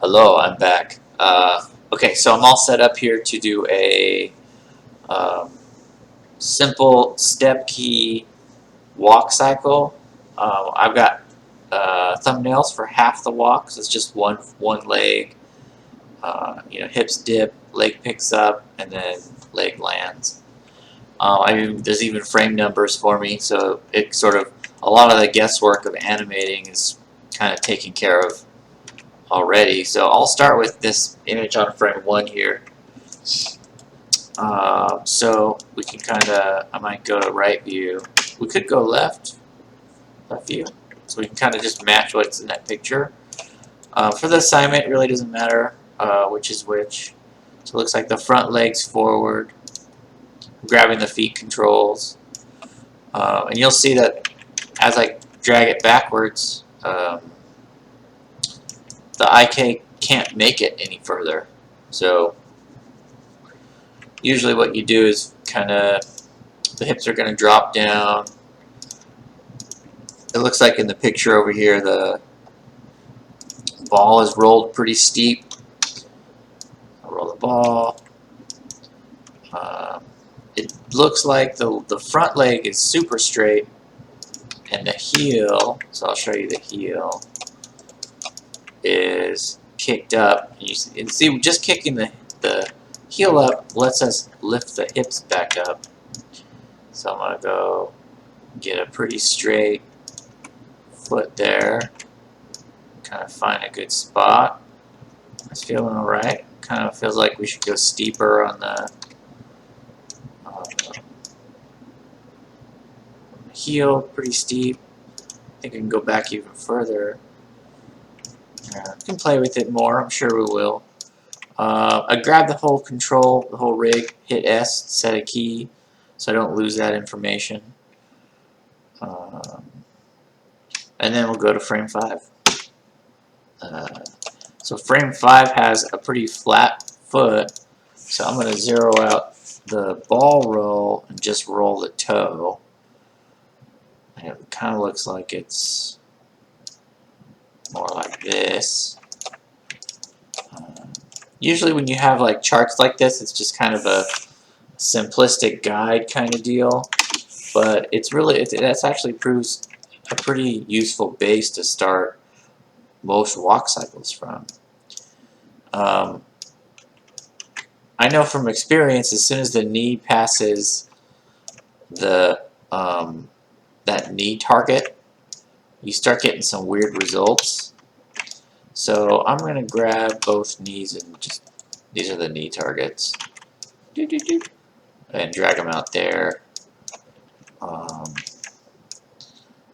Hello, I'm back. Okay, so I'm all set up here to do a um, simple step key walk cycle. I've got thumbnails for half the walk, so it's just one leg. Hips dip, leg picks up, and then leg lands. There's even frame numbers for me, so it sort of a lot of the guesswork of animating is kind of taken care of already. So I'll start with this image on frame 1 here. So we can I might go to right view. We could go left view. So we can kind of just match what's in that picture. For the assignment, it really doesn't matter which is which. So it looks like the front leg's forward, grabbing the feet controls. And you'll see that as I drag it backwards, the IK can't make it any further. So usually what you do is the hips are going to drop down. It looks like in the picture over here the ball is rolled pretty steep. I'll roll the ball. It looks like the front leg is super straight and the heel, so I'll show you the heel, is kicked up. And you see just kicking the heel up lets us lift the hips back up. So I'm going to go get a pretty straight foot there. Kind of find a good spot. It's feeling alright. Kind of feels like we should go steeper on the heel, pretty steep. I think we can go back even further. We can play with it more, I'm sure we will. I grab the whole control, the whole rig, hit S, set a key, so I don't lose that information. And then we'll go to frame 5. So frame 5 has a pretty flat foot, so I'm going to zero out the ball roll and just roll the toe. And it kind of looks like it's more like this. Usually when you have like charts like this, it's just kind of a simplistic guide kind of deal, but that's actually proves a pretty useful base to start most walk cycles from. I know from experience, as soon as the knee passes the that knee target, you start getting some weird results. So I'm going to grab both knees and just, these are the knee targets, and drag them out there.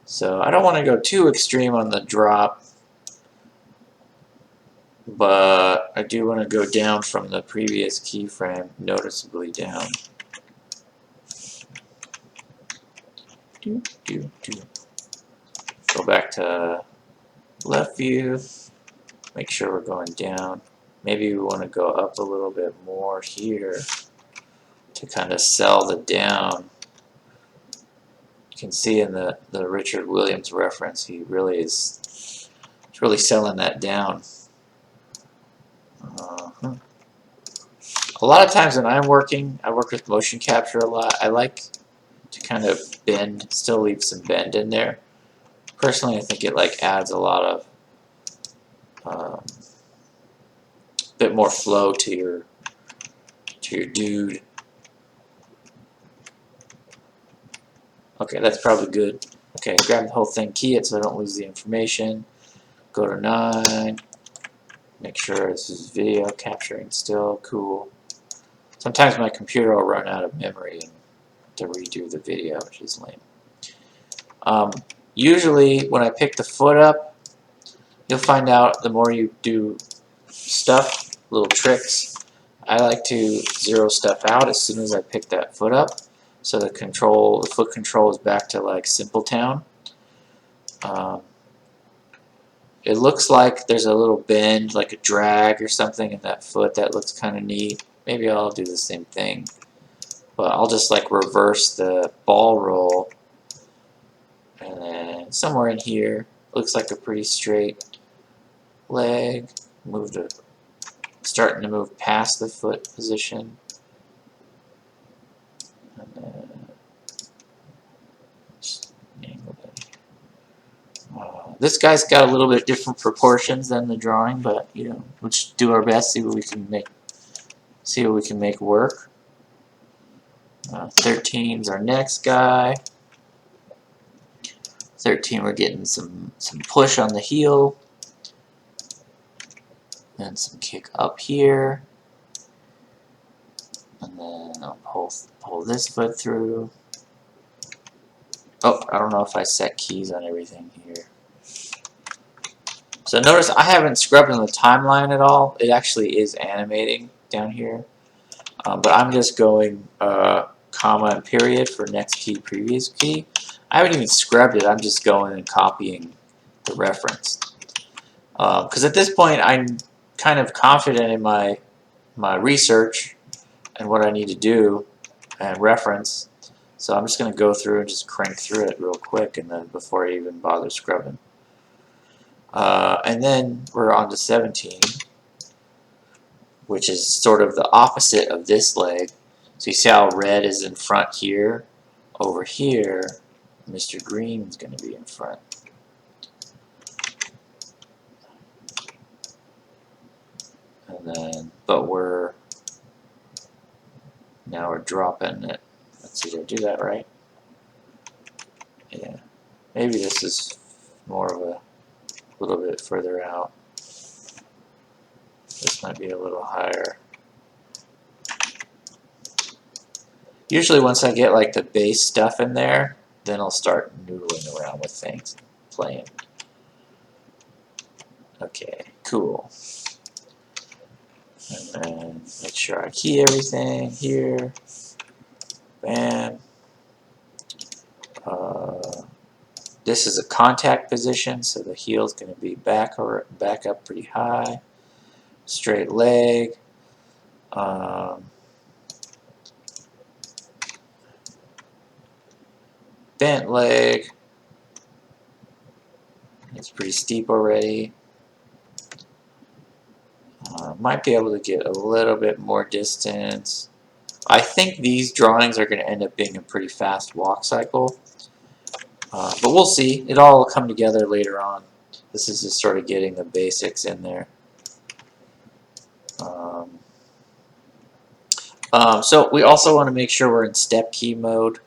So I don't want to go too extreme on the drop, but I do want to go down from the previous keyframe, noticeably down. Go back to left view, make sure we're going down. Maybe we want to go up a little bit more here to kind of sell the down. You can see in the Richard Williams reference, he's really selling that down. A lot of times when I'm working, I work with motion capture a lot. I like to kind of bend, still leave some bend in there. Personally, I think it like adds a lot of bit more flow to your dude. Okay, that's probably good. Okay, grab the whole thing, key it so I don't lose the information. Go to 9. Make sure this is video capturing still. Cool. Sometimes my computer will run out of memory to redo the video, which is lame. Usually when I pick the foot up, you'll find out the more you do stuff, little tricks, I like to zero stuff out as soon as I pick that foot up. So the foot control is back to like Simple Town. It looks like there's a little bend, like a drag or something in that foot. That looks kind of neat. Maybe I'll do the same thing. But I'll just like reverse the ball roll. And then somewhere in here, looks like a pretty straight leg. starting to move past the foot position. And then just angle it. This guy's got a little bit different proportions than the drawing, but you know, we'll just do our best, see what we can make work. 13's our next guy. 13, we're getting some push on the heel, and some kick up here, and then I'll pull this foot through. Oh, I don't know if I set keys on everything here. So notice I haven't scrubbed in the timeline at all. It actually is animating down here, but I'm just going comma and period for next key, previous key. I haven't even scrubbed it. I'm just going and copying the reference. Because at this point, I'm kind of confident in my research and what I need to do and reference. So I'm just going to go through and just crank through it real quick, and then before I even bother scrubbing. And then we're on to 17, which is sort of the opposite of this leg. So you see how red is in front here? Over here, Mr. Green's going to be in front. And then, but now we're dropping it. Let's see, did I do that right? Yeah. Maybe this is more of a little bit further out. This might be a little higher. Usually once I get like the base stuff in there, then I'll start noodling around with things, playing. Okay, cool. And then make sure I key everything here. Bam. This is a contact position, so the heel is going to be back up pretty high. Straight leg. Bent leg. It's pretty steep already. Might be able to get a little bit more distance. I think these drawings are going to end up being a pretty fast walk cycle. But we'll see. It all will come together later on. This is just sort of getting the basics in there. So we also want to make sure we're in step key mode.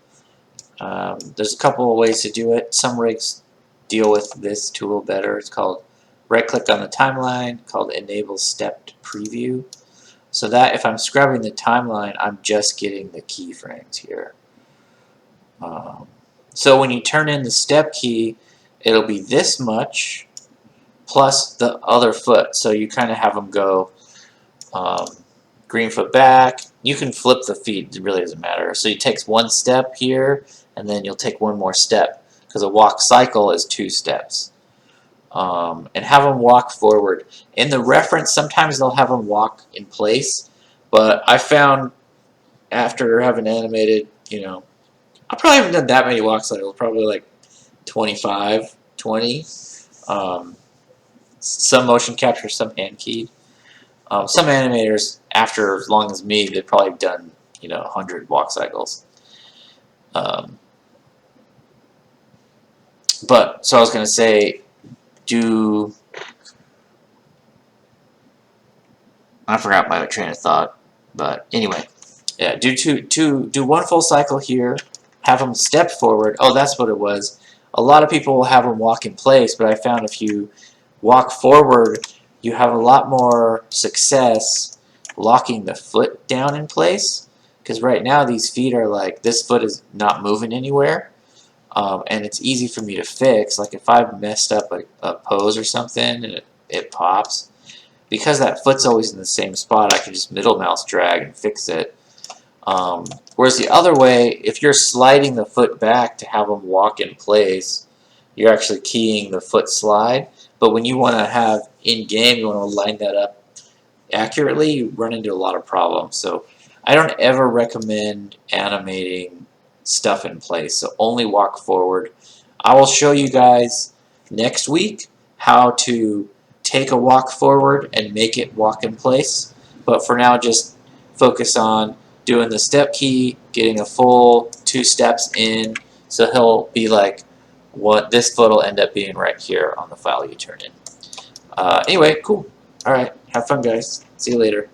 There's a couple of ways to do it. Some rigs deal with this tool better. It's called right-click on the timeline, called Enable Stepped Preview. So that if I'm scrubbing the timeline, I'm just getting the keyframes here. So when you turn in the step key, it'll be this much plus the other foot. So you kind of have them go green foot back. You can flip the feet. It really doesn't matter. So you take one step here, and then you'll take one more step because a walk cycle is 2 steps. And have them walk forward. In the reference, sometimes they'll have them walk in place, but I found after having animated, you know, I probably haven't done that many walk cycles, probably like 25, 20. Some motion capture, some hand keyed. Some animators, after as long as me, they've probably done, you know, 100 walk cycles. But so I was going to say, I forgot my train of thought, but anyway, yeah, do one full cycle here, have them step forward. Oh, that's what it was. A lot of people will have them walk in place, but I found if you walk forward, you have a lot more success locking the foot down in place, because right now these feet are like, this foot is not moving anywhere. And it's easy for me to fix. Like if I've messed up a pose or something and it pops, because that foot's always in the same spot, I can just middle mouse drag and fix it. Whereas the other way, if you're sliding the foot back to have them walk in place, you're actually keying the foot slide. But when you want to have in-game, you want to line that up accurately, you run into a lot of problems. So I don't ever recommend animating stuff in place, so only walk forward. I will show you guys next week how to take a walk forward and make it walk in place. But for now, just focus on doing the step key, getting a full 2 steps in. So he'll be like, what this foot will end up being right here on the file you turn in. Anyway, cool. All right, have fun, guys. See you later.